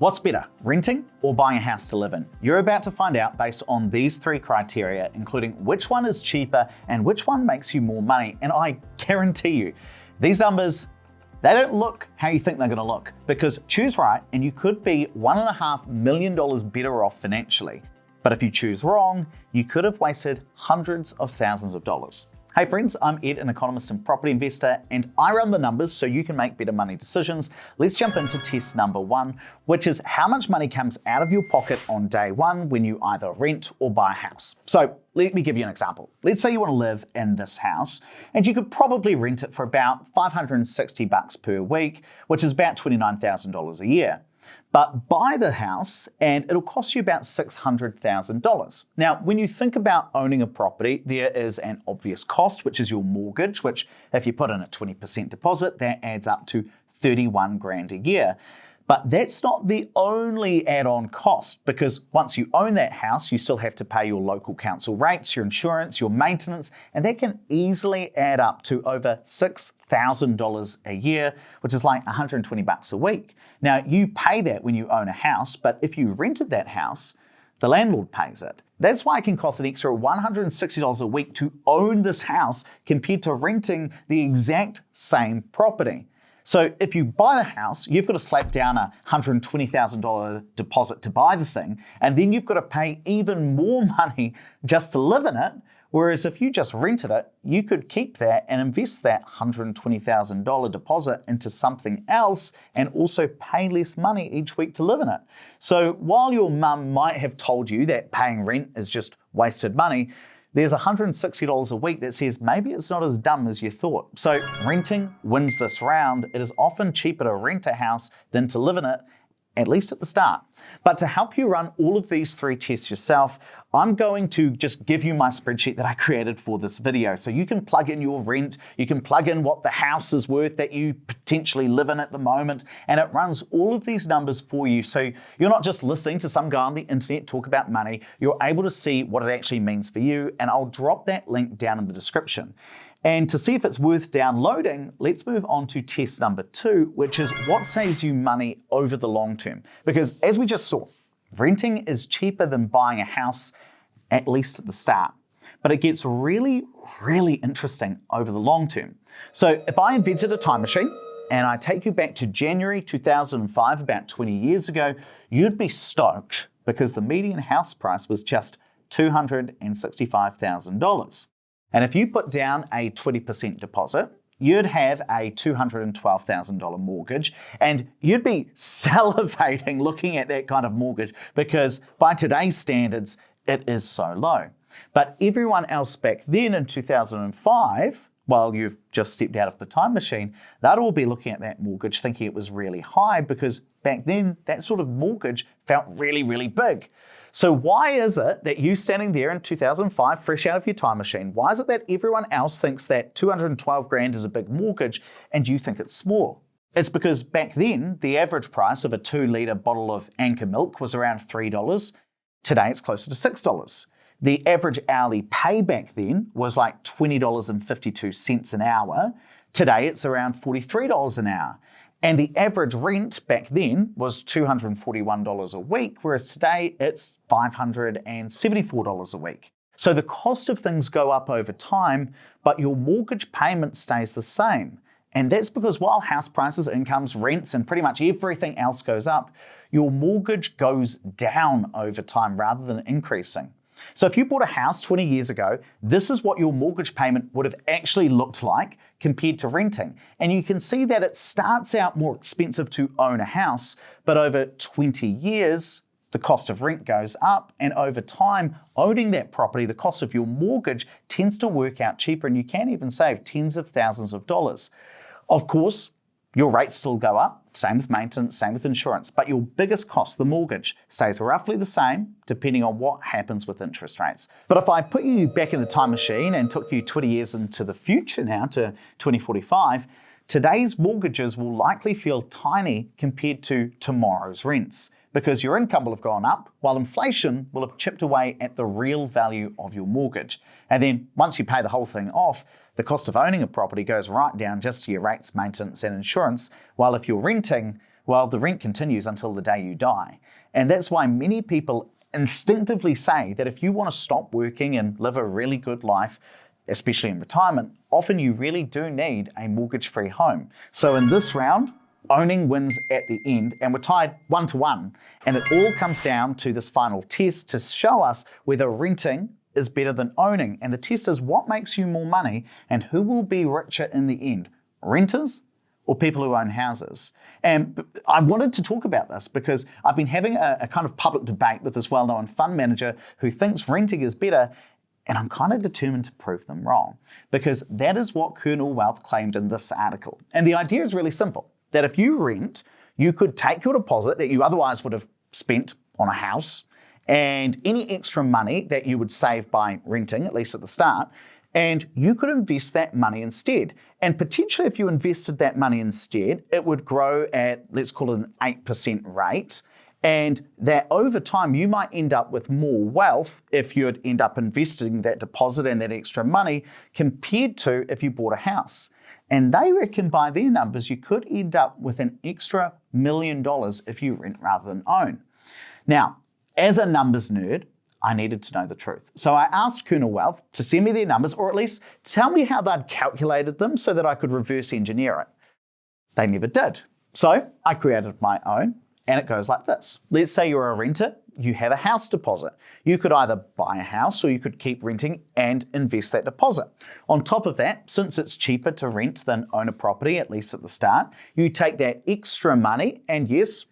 What's better, renting or buying a house to live in? You're about to find out based on these three criteria, including which one is cheaper and which one makes you more money. And I guarantee you, these numbers, they don't look how you think they're gonna look, because choose right and you could be $1.5 million better off financially. But if you choose wrong, you could have wasted hundreds of thousands of dollars. Hey friends, I'm Ed, an economist and property investor, and I run the numbers so you can make better money decisions. Let's jump into test number one, which is how much money comes out of your pocket on day one when you either rent or buy a house. So let me give you an example. Let's say you want to live in this house, and you could probably rent it for about $560 per week, which is about $29,000 a year. But buy the house and it'll cost you about $600,000. Now, when you think about owning a property, there is an obvious cost, which is your mortgage, which if you put in a 20% deposit, that adds up to 31 grand a year. But that's not the only add-on cost, because once you own that house, you still have to pay your local council rates, your insurance, your maintenance, and that can easily add up to over $6,000 a year, which is like $120 a week. Now, you pay that when you own a house, but if you rented that house, the landlord pays it. That's why it can cost an extra $160 a week to own this house compared to renting the exact same property. So if you buy the house, you've got to slap down a $120,000 deposit to buy the thing, and then you've got to pay even more money just to live in it. Whereas if you just rented it, you could keep that and invest that $120,000 deposit into something else and also pay less money each week to live in it. So while your mum might have told you that paying rent is just wasted money, there's $160 a week that says maybe it's not as dumb as you thought. So renting wins this round. It is often cheaper to rent a house than to live in it, at least at the start. But to help you run all of these three tests yourself, I'm going to just give you my spreadsheet that I created for this video. So you can plug in your rent, you can plug in what the house is worth that you potentially live in at the moment, and it runs all of these numbers for you. So you're not just listening to some guy on the internet talk about money, you're able to see what it actually means for you, and I'll drop that link down in the description. And to see if it's worth downloading, let's move on to test number two, which is what saves you money over the long term. Because as we just saw, renting is cheaper than buying a house, at least at the start. But it gets really, really interesting over the long term. So if I invented a time machine and I take you back to January 2005, about 20 years ago, you'd be stoked because the median house price was just $265,000. And if you put down a 20% deposit, you'd have a $212,000 mortgage, and you'd be salivating looking at that kind of mortgage because by today's standards, it is so low. But everyone else back then in 2005, while you've just stepped out of the time machine, they'd all be looking at that mortgage thinking it was really high because back then that sort of mortgage felt really, really big. So why is it that you standing there in 2005, fresh out of your time machine, why is it that everyone else thinks that 212 grand is a big mortgage and you think it's small? It's because back then, the average price of a 2-litre bottle of Anchor milk was around $3. Today, it's closer to $6. The average hourly pay back then was like $20.52 an hour. Today, it's around $43 an hour. And the average rent back then was $241 a week, whereas today it's $574 a week. So the cost of things go up over time, but your mortgage payment stays the same. And that's because while house prices, incomes, rents, and pretty much everything else goes up, your mortgage goes down over time rather than increasing. So if you bought a house 20 years ago, this is what your mortgage payment would have actually looked like compared to renting. And you can see that it starts out more expensive to own a house, but over 20 years, the cost of rent goes up, and over time, owning that property, the cost of your mortgage tends to work out cheaper, and you can even save tens of thousands of dollars. Of course, your rates still go up, same with maintenance, same with insurance, but your biggest cost, the mortgage, stays roughly the same depending on what happens with interest rates. But if I put you back in the time machine and took you 20 years into the future now to 2045, today's mortgages will likely feel tiny compared to tomorrow's rents because your income will have gone up while inflation will have chipped away at the real value of your mortgage. And then once you pay the whole thing off, the cost of owning a property goes right down just to your rates, maintenance, and insurance, while if you're renting, well, the rent continues until the day you die. And that's why many people instinctively say that if you want to stop working and live a really good life, especially in retirement, often you really do need a mortgage-free home. So in this round, owning wins at the end, and we're tied 1-1. And it all comes down to this final test to show us whether renting is better than owning. And the test is what makes you more money and who will be richer in the end, renters or people who own houses. And I wanted to talk about this because I've been having a kind of public debate with this well-known fund manager who thinks renting is better, and I'm kind of determined to prove them wrong, because that is what Colonel Wealth claimed in this article. And the idea is really simple, that if you rent, you could take your deposit that you otherwise would have spent on a house and any extra money that you would save by renting, at least at the start, and you could invest that money instead. And potentially if you invested that money instead, it would grow at, let's call it an 8% rate. And that over time, you might end up with more wealth if you'd end up investing that deposit and that extra money compared to if you bought a house. And they reckon by their numbers, you could end up with an extra $1 million if you rent rather than own. Now, as a numbers nerd, I needed to know the truth. So I asked Colonel Wealth to send me their numbers, or at least tell me how they'd calculated them so that I could reverse engineer it. They never did. So I created my own, and it goes like this. Let's say you're a renter, you have a house deposit. You could either buy a house or you could keep renting and invest that deposit. On top of that, since it's cheaper to rent than own a property, at least at the start, you take that extra money and yes,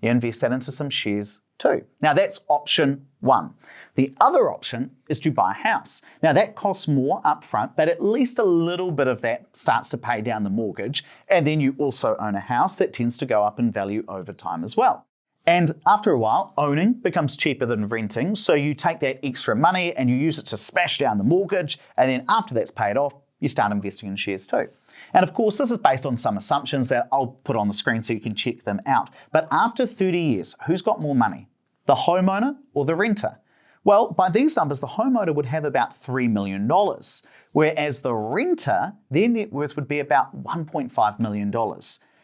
you invest that into some shares too. Now that's option one. The other option is to buy a house. Now that costs more upfront, but at least a little bit of that starts to pay down the mortgage. And then you also own a house that tends to go up in value over time as well. And after a while, owning becomes cheaper than renting. So you take that extra money and you use it to smash down the mortgage. And then after that's paid off, you start investing in shares too. And of course, this is based on some assumptions that I'll put on the screen so you can check them out. But after 30 years, who's got more money? The homeowner or the renter? Well, by these numbers, the homeowner would have about $3 million, whereas the renter, their net worth would be about $1.5 million.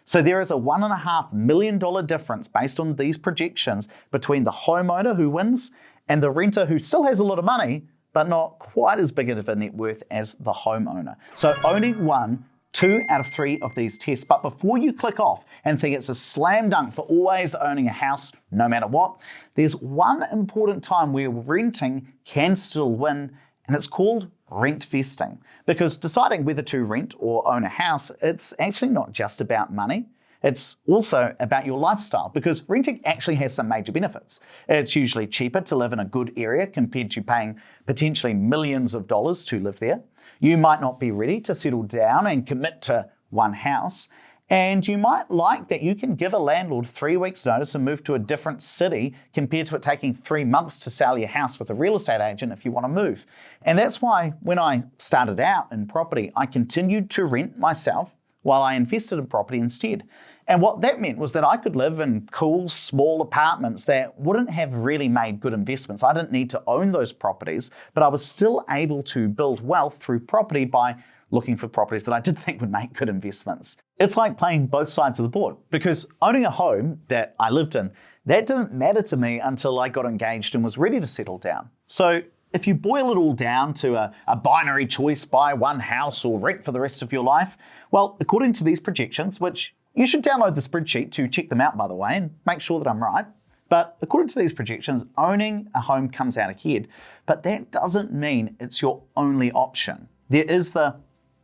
So there is a $1.5 million difference based on these projections between the homeowner who wins and the renter who still has a lot of money, but not quite as big of a net worth as the homeowner. So owning won 2 out of 3 of these tests. But before you click off and think it's a slam dunk for always owning a house, no matter what, there's one important time where renting can still win, and it's called rent vesting. Because deciding whether to rent or own a house, it's actually not just about money. It's also about your lifestyle, because renting actually has some major benefits. It's usually cheaper to live in a good area compared to paying potentially millions of dollars to live there. You might not be ready to settle down and commit to one house. And you might like that you can give a landlord 3 weeks notice and move to a different city compared to it taking 3 months to sell your house with a real estate agent if you want to move. And that's why when I started out in property, I continued to rent myself while I invested in property instead. And what that meant was that I could live in cool, small apartments that wouldn't have really made good investments. I didn't need to own those properties, but I was still able to build wealth through property by looking for properties that I did think would make good investments. It's like playing both sides of the board, because owning a home that I lived in, that didn't matter to me until I got engaged and was ready to settle down. So if you boil it all down to a binary choice, buy one house or rent for the rest of your life, well, according to these projections, which you should download the spreadsheet to check them out, by the way, and make sure that I'm right. But according to these projections, owning a home comes out ahead, but that doesn't mean it's your only option. There is the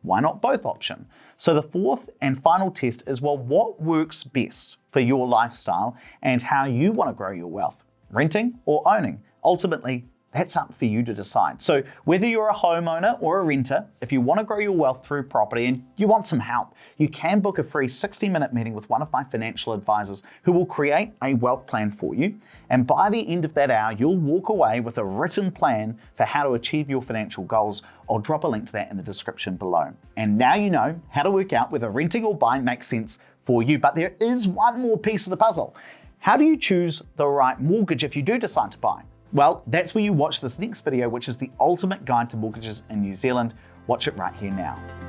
why not both option. So the fourth and final test is, well, what works best for your lifestyle and how you want to grow your wealth, renting or owning? Ultimately, that's up for you to decide. So whether you're a homeowner or a renter, if you want to grow your wealth through property and you want some help, you can book a free 60-minute meeting with one of my financial advisors who will create a wealth plan for you. And by the end of that hour, you'll walk away with a written plan for how to achieve your financial goals. I'll drop a link to that in the description below. And now you know how to work out whether renting or buying makes sense for you. But there is one more piece of the puzzle. How do you choose the right mortgage if you do decide to buy? Well, that's where you watch this next video, which is the ultimate guide to mortgages in New Zealand. Watch it right here now.